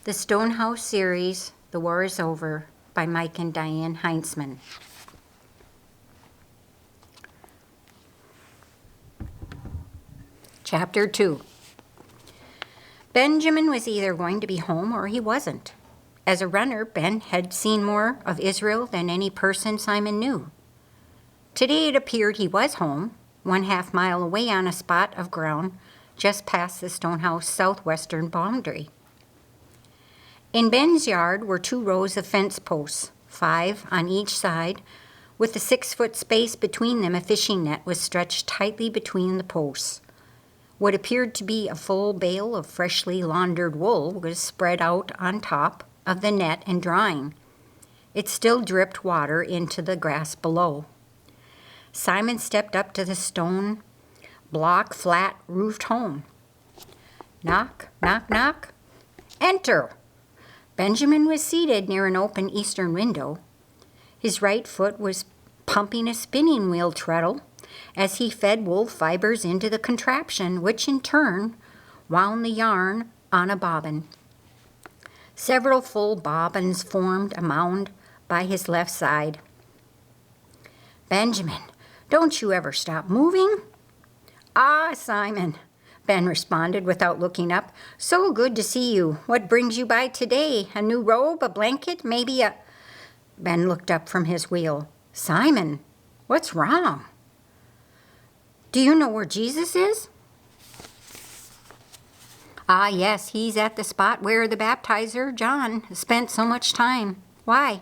The Stonehouse Series, The War is Over, by Mike and Dianne Heintzemans. Chapter 2. Benjamin was either going to be home or he wasn't. As a runner, Ben had seen more of Israel than any person Simon knew. Today it appeared he was home, 1/2 mile away on a spot of ground just past the Stonehouse southwestern boundary. In Ben's yard were 2 rows of fence posts, 5 on each side. With a 6-foot space between them, a fishing net was stretched tightly between the posts. What appeared to be a full bale of freshly laundered wool was spread out on top of the net and drying. It still dripped water into the grass below. Simon stepped up to the stone block flat roofed home. Knock, knock, knock. Enter! Benjamin was seated near an open eastern window. His right foot was pumping a spinning wheel treadle as he fed wool fibers into the contraption, which in turn wound the yarn on a bobbin. Several full bobbins formed a mound by his left side. "Benjamin, don't you ever stop moving?" "Ah, Simon," Ben responded without looking up. "So good to see you. What brings you by today? A new robe, a blanket, maybe a—" Ben looked up from his wheel. "Simon, what's wrong? Do you know where Jesus is?" "Ah, yes, he's at the spot where the baptizer, John, spent so much time. Why?"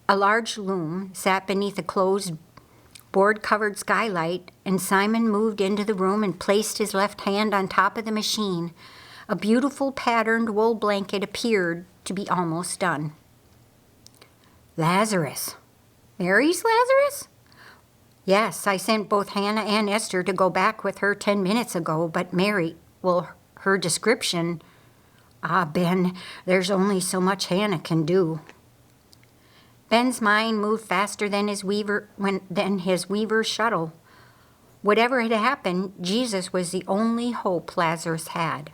A large loom sat beneath a closed board-covered skylight, and Simon moved into the room and placed his left hand on top of the machine. A beautiful patterned wool blanket appeared to be almost done. "Lazarus. Mary's Lazarus?" "Yes, I sent both Hannah and Esther to go back with her 10 minutes ago, but Mary, well, her description—" "Ah, Ben, there's only so much Hannah can do." Ben's mind moved faster than his weaver's shuttle. Whatever had happened, Jesus was the only hope Lazarus had.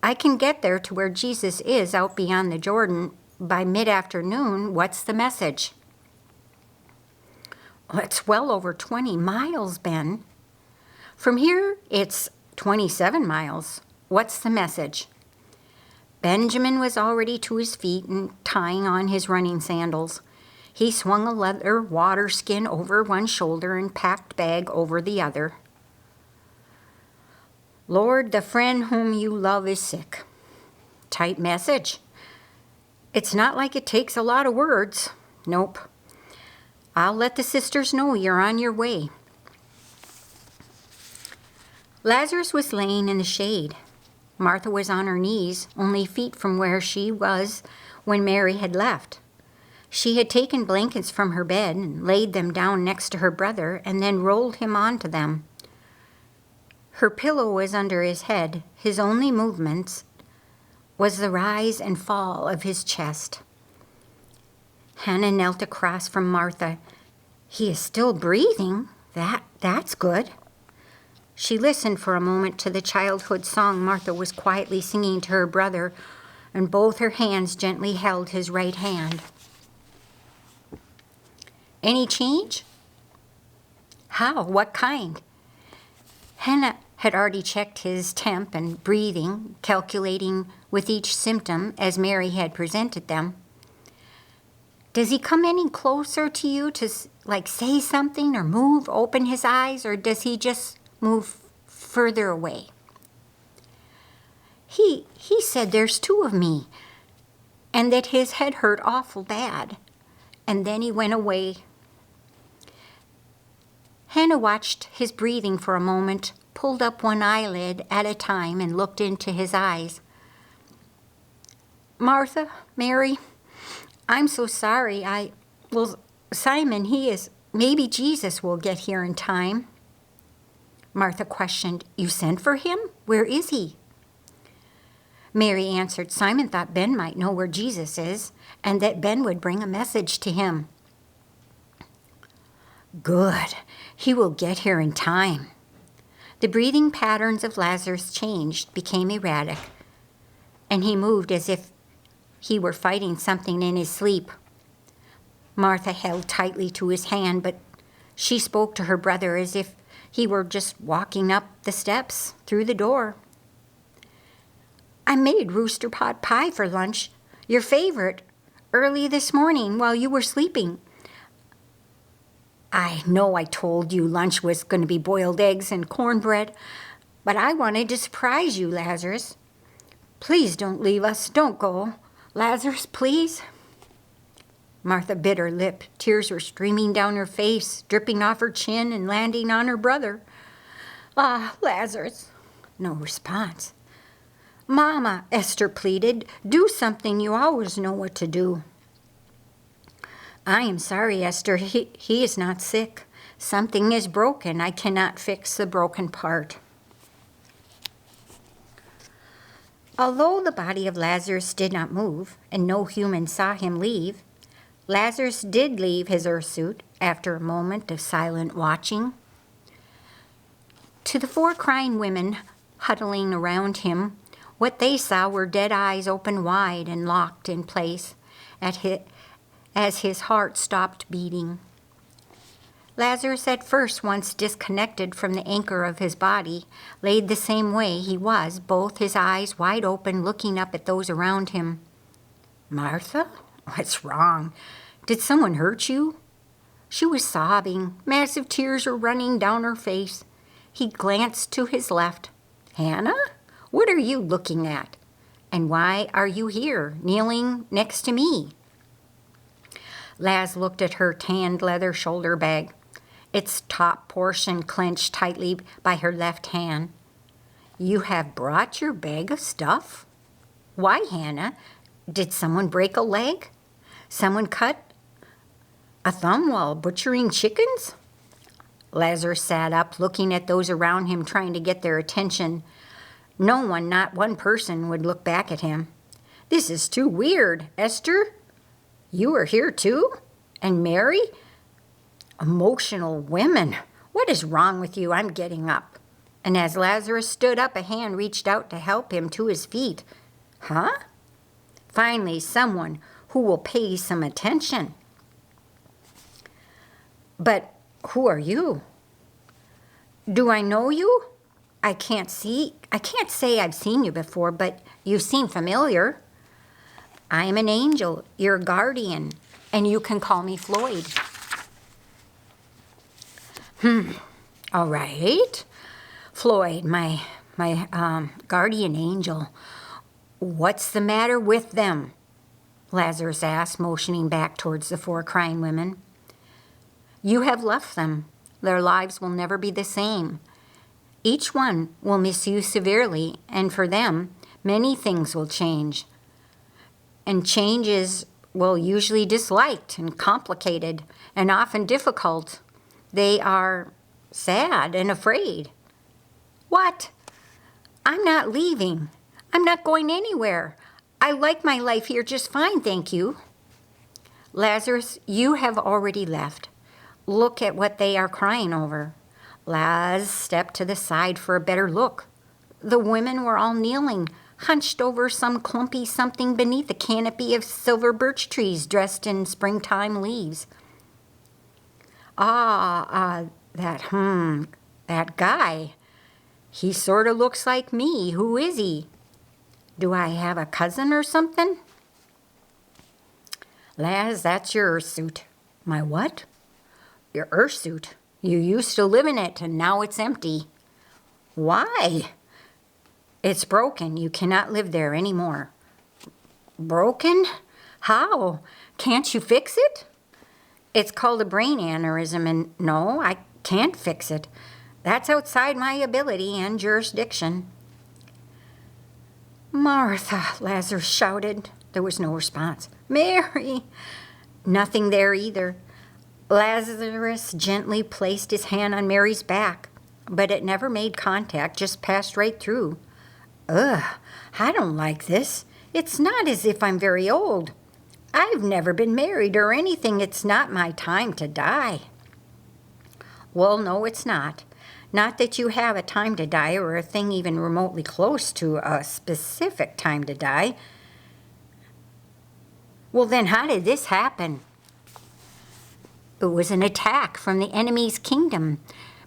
"I can get there to where Jesus is out beyond the Jordan by mid-afternoon. What's the message?" "Well, it's well over 20 miles, Ben." "From here, it's 27 miles. What's the message?" Benjamin was already to his feet and tying on his running sandals. He swung a leather water skin over one shoulder and packed bag over the other. "Lord, the friend whom you love is sick." "Tight message." "It's not like it takes a lot of words." "Nope. I'll let the sisters know you're on your way." Lazarus was laying in the shade. Martha was on her knees, only feet from where she was when Mary had left. She had taken blankets from her bed and laid them down next to her brother and then rolled him onto them. Her pillow was under his head. His only movements was the rise and fall of his chest. Hannah knelt across from Martha. "He is still breathing. That's good." She listened for a moment to the childhood song Martha was quietly singing to her brother, and both her hands gently held his right hand. "Any change?" "How? What kind?" Hannah had already checked his temp and breathing, calculating with each symptom as Mary had presented them. "Does he come any closer to you to, say something or move, open his eyes, or does he just move further away?" He said there's 2 of me, and that his head hurt awful bad, and then he went away." Hannah watched his breathing for a moment, pulled up one eyelid at a time, and looked into his eyes. "Martha, Mary, I'm so sorry. Simon, maybe Jesus will get here in time." Martha questioned, "You sent for him? Where is he?" Mary answered, "Simon thought Ben might know where Jesus is, and that Ben would bring a message to him." "Good. He will get here in time." The breathing patterns of Lazarus changed, became erratic. and he moved as if he were fighting something in his sleep. Martha held tightly to his hand, but she spoke to her brother as if he were just walking up the steps through the door. "I made rooster pot pie for lunch, your favorite, early this morning while you were sleeping. I know I told you lunch was going to be boiled eggs and cornbread, but I wanted to surprise you, Lazarus. Please don't leave us. Don't go. Lazarus, please." Martha bit her lip. Tears were streaming down her face, dripping off her chin and landing on her brother. "Ah, Lazarus." No response. "Mama," Esther pleaded, "do something. You always know what to do." "I am sorry, Esther. He is not sick. Something is broken. I cannot fix the broken part." Although the body of Lazarus did not move, and no human saw him leave, Lazarus did leave his earth suit after a moment of silent watching. To the 4 crying women huddling around him, what they saw were dead eyes open wide and locked in place as his heart stopped beating. Lazarus, at first once disconnected from the anchor of his body, laid the same way he was, both his eyes wide open, looking up at those around him. "Martha, what's wrong? Did someone hurt you?" She was sobbing. Massive tears were running down her face. He glanced to his left. "Hannah, what are you looking at? And why are you here, kneeling next to me?" Laz looked at her tanned leather shoulder bag, its top portion clenched tightly by her left hand. "You have brought your bag of stuff? Why, Hannah? Did someone break a leg? Someone cut a thumb while butchering chickens?" Lazarus sat up, looking at those around him, trying to get their attention. No one, not one person, would look back at him. "This is too weird. Esther, you are here too? And Mary? Emotional women. What is wrong with you? I'm getting up." And as Lazarus stood up, a hand reached out to help him to his feet. "Huh?" Finally, someone who will pay some attention. "But who are you?" "Do I know you? I can't say I've seen you before, but you seem familiar." "I am an angel, your guardian, and you can call me Floyd." All right. Floyd, my guardian angel. What's the matter with them?" Lazarus asked, motioning back towards the 4 crying women. "You have left them. Their lives will never be the same. Each one will miss you severely, and for them, many things will change. And change is, well, usually disliked and complicated and often difficult. They are sad and afraid." "What? I'm not leaving. I'm not going anywhere. I like my life here just fine, thank you." "Lazarus, you have already left. Look at what they are crying over." Laz stepped to the side for a better look. The women were all kneeling, hunched over some clumpy something beneath a canopy of silver birch trees dressed in springtime leaves. That guy. He sort of looks like me. Who is he? Do I have a cousin or something?" "Laz, that's your earth suit." "My what?" "Your earth suit. You used to live in it, and now it's empty." "Why?" "It's broken. You cannot live there anymore." "Broken? How? Can't you fix it?" "It's called a brain aneurysm, and no, I can't fix it. That's outside my ability and jurisdiction." "Martha," Lazarus shouted. There was no response. "Mary!" Nothing there either. Lazarus gently placed his hand on Mary's back, but it never made contact, just passed right through. "Ugh, I don't like this. It's not as if I'm very old. I've never been married or anything. It's not my time to die." "Well, no, it's not. Not that you have a time to die or a thing even remotely close to a specific time to die. Well, then how did this happen? It was an attack from the enemy's kingdom,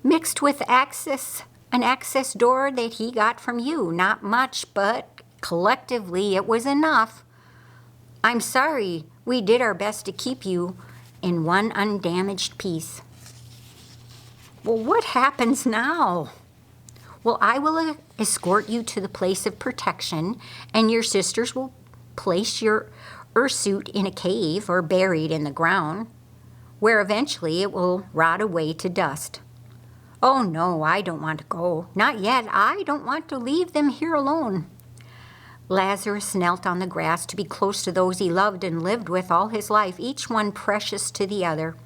mixed with an access door that he got from you. Not much, but collectively it was enough. I'm sorry, we did our best to keep you in one undamaged piece. Well, what happens now? Well, I will escort you to the place of protection, and your sisters will place your suit in a cave or buried in the ground, where eventually it will rot away to dust. Oh no, I don't want to go. Not yet. I don't want to leave them here alone. Lazarus knelt on the grass to be close to those he loved and lived with all his life, each one precious to the other.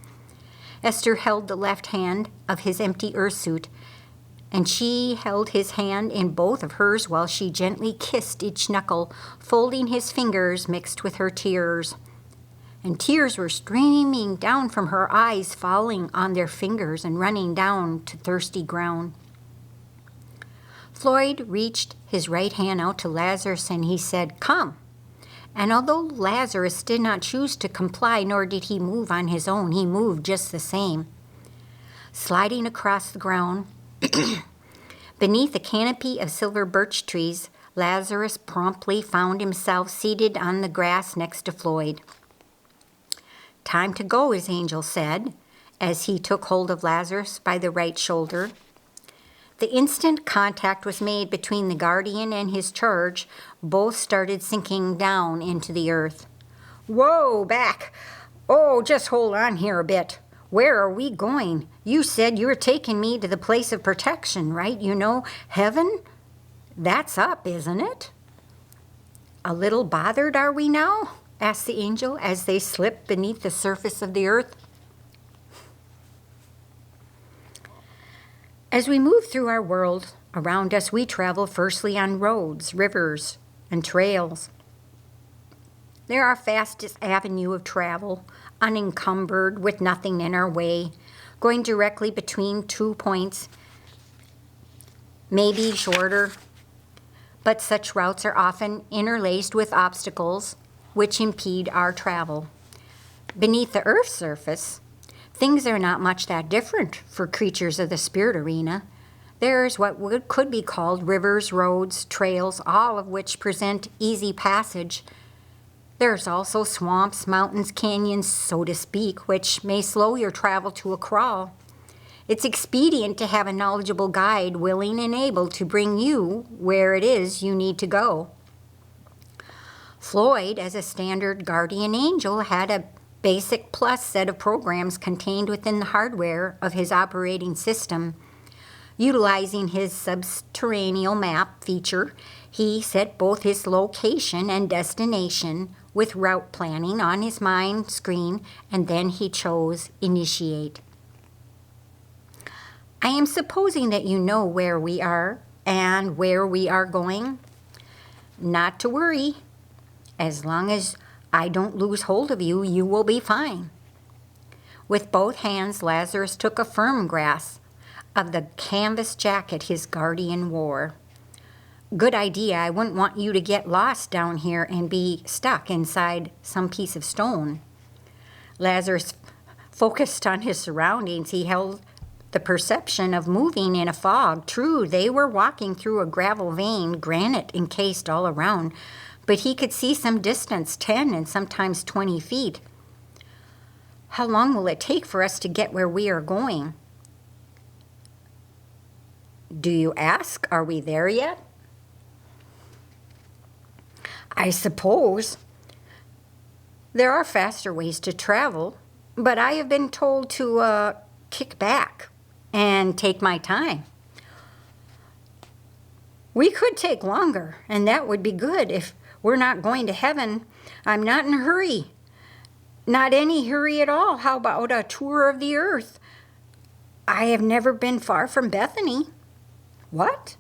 Esther held the left hand of his empty earth suit, and she held his hand in both of hers while she gently kissed each knuckle, folding his fingers mixed with her tears. And tears were streaming down from her eyes, falling on their fingers and running down to thirsty ground. Floyd reached his right hand out to Lazarus, and he said, "Come." And although Lazarus did not choose to comply, nor did he move on his own, he moved just the same. Sliding across the ground, beneath a canopy of silver birch trees, Lazarus promptly found himself seated on the grass next to Floyd. "Time to go," his angel said, as he took hold of Lazarus by the right shoulder. The instant contact was made between the guardian and his charge, both started sinking down into the earth. "Whoa, back! Oh, just hold on here a bit. Where are we going? You said you were taking me to the place of protection, right? You know, heaven? That's up, isn't it?" "A little bothered, are we now?" asked the angel as they slipped beneath the surface of the earth. As we move through our world around us, we travel firstly on roads, rivers, and trails. They're our fastest avenue of travel, unencumbered with nothing in our way, going directly between 2 points, maybe shorter, but such routes are often interlaced with obstacles which impede our travel. Beneath the Earth's surface, things are not much that different for creatures of the spirit arena. There's what could be called rivers, roads, trails, all of which present easy passage. There's also swamps, mountains, canyons, so to speak, which may slow your travel to a crawl. It's expedient to have a knowledgeable guide willing and able to bring you where it is you need to go. Floyd, as a standard guardian angel, had a basic plus set of programs contained within the hardware of his operating system. Utilizing his subterranean map feature, he set both his location and destination with route planning on his mind screen, and then he chose Initiate. I am supposing that you know where we are and where we are going. Not to worry. As long as I don't lose hold of you, you will be fine. With both hands, Lazarus took a firm grasp of the canvas jacket his guardian wore. Good idea. I wouldn't want you to get lost down here and be stuck inside some piece of stone. Lazarus focused on his surroundings. He held the perception of moving in a fog. True, they were walking through a gravel vein, granite encased all around, but he could see some distance, 10 and sometimes 20 feet. How long will it take for us to get where we are going? Do you ask? Are we there yet? I suppose. There are faster ways to travel, but I have been told to kick back and take my time. We could take longer, and that would be good if we're not going to heaven. I'm not in a hurry. Not any hurry at all. How about a tour of the earth? I have never been far from Bethany. What?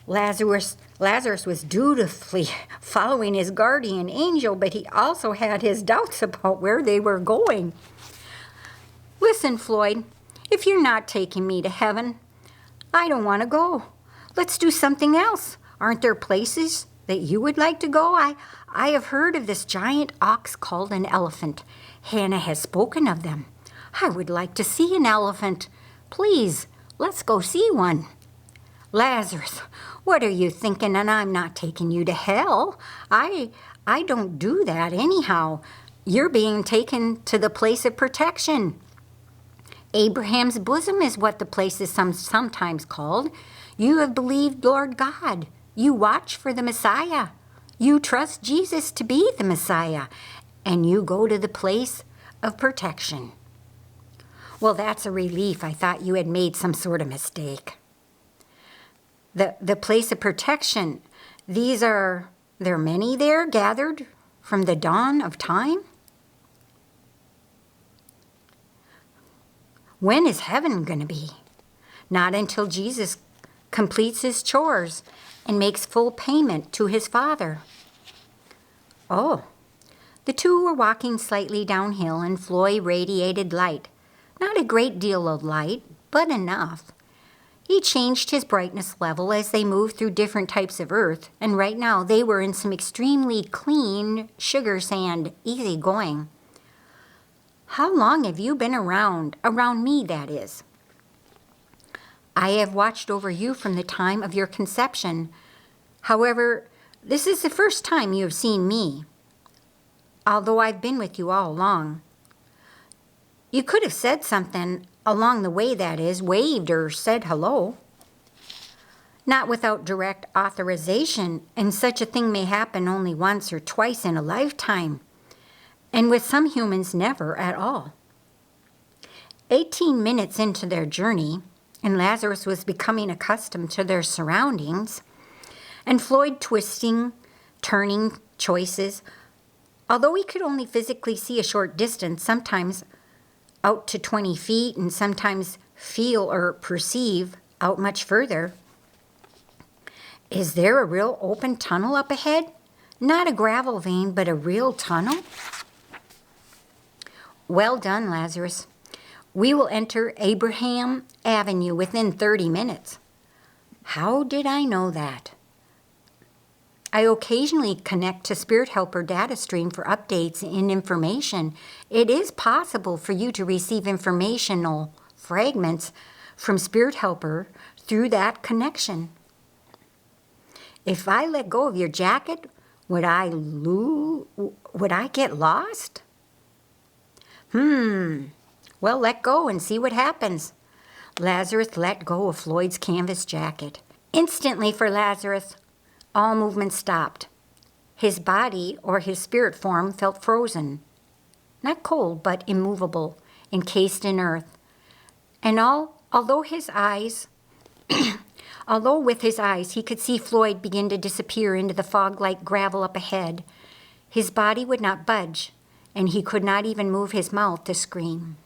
Lazarus was dutifully following his guardian angel, but he also had his doubts about where they were going. Listen, Floyd, if you're not taking me to heaven, I don't want to go. Let's do something else. Aren't there places that you would like to go? I have heard of this giant ox called an elephant. Hannah has spoken of them. I would like to see an elephant. Please, let's go see one. Lazarus, what are you thinking? And I'm not taking you to hell. I don't do that anyhow. You're being taken to the place of protection. Abraham's bosom is what the place is sometimes called. You have believed Lord God. You watch for the Messiah. You trust Jesus to be the Messiah. And you go to the place of protection. Well, that's a relief. I thought you had made some sort of mistake. The place of protection, there are many there gathered from the dawn of time? When is heaven going to be? Not until Jesus completes his chores and makes full payment to his Father. Oh, the two were walking slightly downhill and Floyd radiated light. Not a great deal of light, but enough. He changed his brightness level as they moved through different types of earth, and right now they were in some extremely clean sugar sand, easy going. How long have you been around me, that is? I have watched over you from the time of your conception. However, this is the first time you have seen me, although I've been with you all along. You could have said something along the way, that is, waved or said hello. Not without direct authorization, and such a thing may happen only once or twice in a lifetime, and with some humans never at all. 18 minutes into their journey, and Lazarus was becoming accustomed to their surroundings, and Floyd twisting, turning choices, although he could only physically see a short distance, sometimes out to 20 feet, and sometimes feel or perceive out much further. Is there a real open tunnel up ahead? Not a gravel vein, but a real tunnel? Well done, Lazarus. We will enter Abraham Avenue within 30 minutes. How did I know that? I occasionally connect to Spirit Helper data stream for updates and information. It is possible for you to receive informational fragments from Spirit Helper through that connection. If I let go of your jacket, would I get lost? Well, let go and see what happens. Lazarus let go of Floyd's canvas jacket. Instantly for Lazarus, all movement stopped. His body, or his spirit form, felt frozen. Not cold, but immovable, encased in earth. And although with his eyes he could see Floyd begin to disappear into the fog-like gravel up ahead, his body would not budge, and he could not even move his mouth to scream.